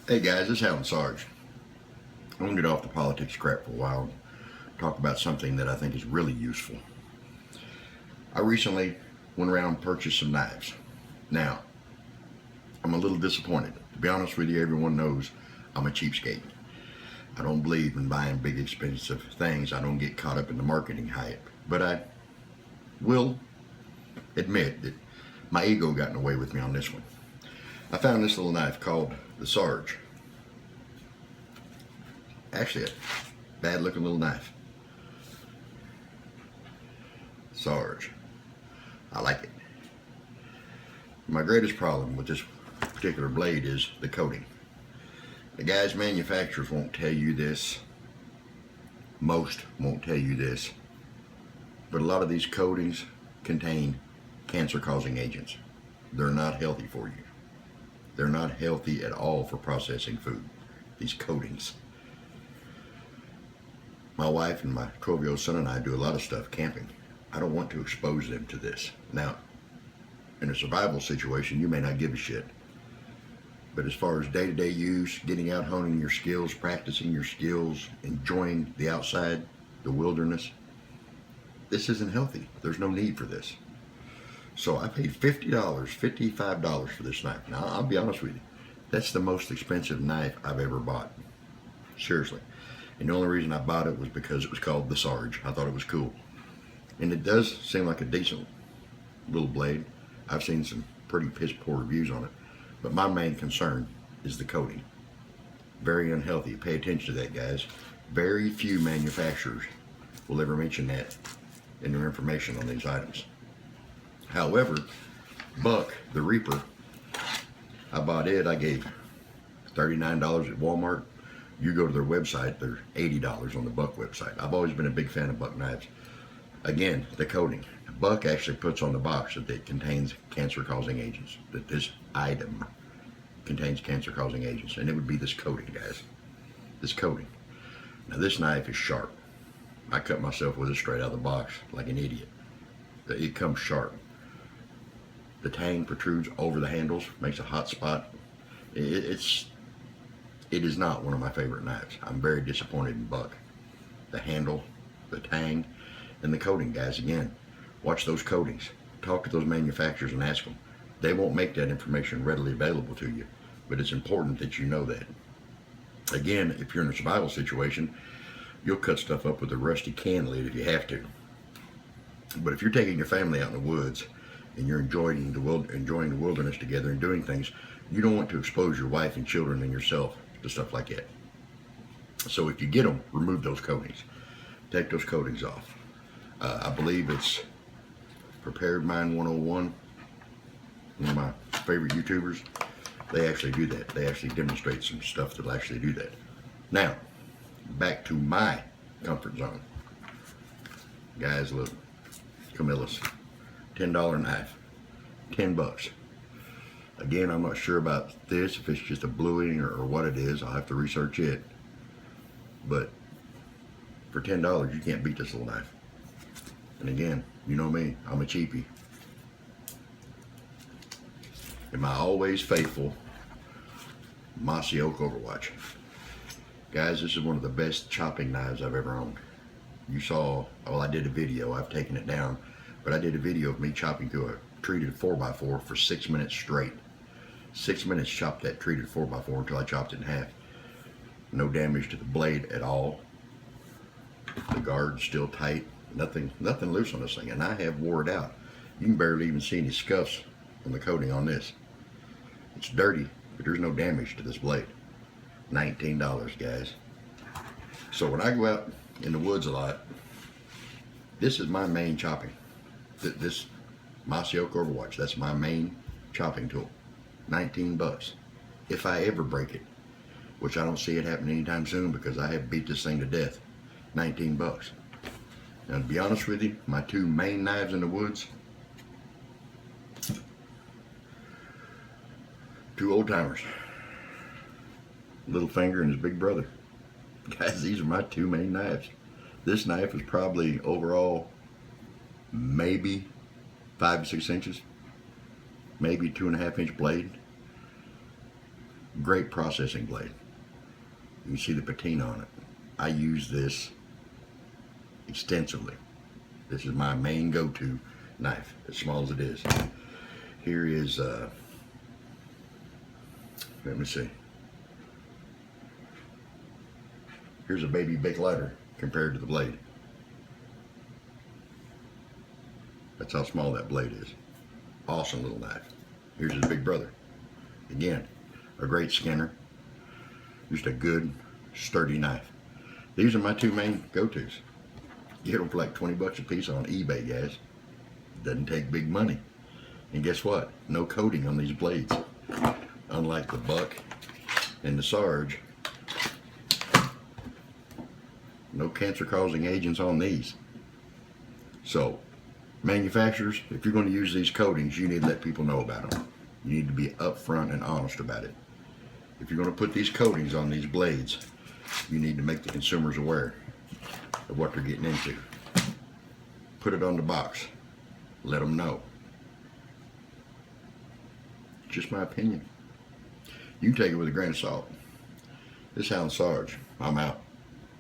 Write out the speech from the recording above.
Hey guys, this is Alan Sarge. I'm going to get off the politics crap for a while and talk about something that I think is really useful. I recently went around and purchased some knives. Now, I'm a little disappointed. To be honest with you, everyone knows I'm a cheapskate. I don't believe in buying big expensive things. I don't get caught up in the marketing hype. But I will admit that my ego got in the way with me on this one. I found this little knife called the Sarge. Actually, a bad looking little knife. Sarge. I like it. My greatest problem with this particular blade is the coating. The guys manufacturers won't tell you this. Most won't tell you this. But a lot of these coatings contain cancer-causing agents. They're not healthy for you. They're not healthy at all for processing food. These coatings. My wife and my 12-year-old son and I do a lot of stuff camping. I don't want to expose them to this. Now, in a survival situation, you may not give a shit. But as far as day-to-day use, getting out, honing your skills, practicing your skills, enjoying the outside, the wilderness, this isn't healthy. There's no need for this. So I paid $50, $55 for this knife. Now, I'll be honest with you. That's the most expensive knife I've ever bought. Seriously. And the only reason I bought it was because it was called the Sarge. I thought it was cool. And it does seem like a decent little blade. I've seen some pretty piss poor reviews on it. But my main concern is the coating. Very unhealthy. Pay attention to that, guys. Very few manufacturers will ever mention that in their information on these items. However, Buck, the Reaper, I bought it. I gave $39 at Walmart. You go to their website, they're $80 on the Buck website. I've always been a big fan of Buck knives. Again, the coating. Buck actually puts on the box that it contains cancer-causing agents, that this item contains cancer-causing agents, and it would be this coating, guys. This coating. Now, this knife is sharp. I cut myself with it straight out of the box like an idiot. It comes sharp. The tang protrudes over the handles, makes a hot spot. It is not one of my favorite knives. I'm very disappointed in Buck. The handle, the tang, and the coating, guys. Again, watch those coatings. Talk to those manufacturers and ask them. They won't make that information readily available to you, but it's important that you know that. Again, if you're in a survival situation, you'll cut stuff up with a rusty can lid if you have to. But if you're taking your family out in the woods and you're enjoying the wilderness together and doing things, you don't want to expose your wife and children and yourself to stuff like that. So if you get them, remove those coatings. Take those coatings off. I believe it's Prepared Mind 101, one of my favorite YouTubers. They actually do that. They actually demonstrate some stuff that'll actually do that. Now, back to my comfort zone. Guys, look, Camillus, $10 knife, 10 bucks. Again, I'm not sure about this, if it's just a bluing or what it is. I'll have to research it. But for $10, you can't beat this little knife. And again, you know me, I'm a cheapie. And my always faithful Mossy Oak Overwatch. Guys, this is one of the best chopping knives I've ever owned. You saw, well, I did a video, I've taken it down, but I did a video of me chopping through a treated 4x4 for 6 minutes straight. 6 minutes chopped that treated 4x4 until I chopped it in half. No damage to the blade at all. The guard's still tight. Nothing loose on this thing, and I have wore it out. You can barely even see any scuffs on the coating on this. It's dirty, but there's no damage to this blade. $19, guys. So when I go out in the woods a lot, this is my main chopping. This Mossy Oak Overwatch, that's my main chopping tool. 19 bucks. If I ever break it, which I don't see it happening anytime soon because I have beat this thing to death. 19 bucks. Now, to be honest with you, my two main knives in the woods, two old timers, Littlefinger and his big brother. Guys, these are my two main knives. This knife is probably overall maybe 5 to 6 inches, maybe 2.5 inch blade. Great processing blade. You can see the patina on it. I use this extensively. This is my main go-to knife, as small as it is. Here is, let me see. Here's a baby Bic lighter compared to the blade. That's how small that blade is. Awesome little knife. Here's his big brother. Again, a great skinner. Just a good, sturdy knife. These are my two main go-tos. You get them for like 20 bucks a piece on eBay, guys. Doesn't take big money. And guess what? No coating on these blades. Unlike the Buck and the Sarge, no cancer-causing agents on these. So, manufacturers, if you're going to use these coatings, you need to let people know about them. You need to be upfront and honest about it. If you're going to put these coatings on these blades, you need to make the consumers aware of what they're getting into. Put it on the box. Let them know. Just my opinion. You can take it with a grain of salt. This Hound Sarge. I'm out.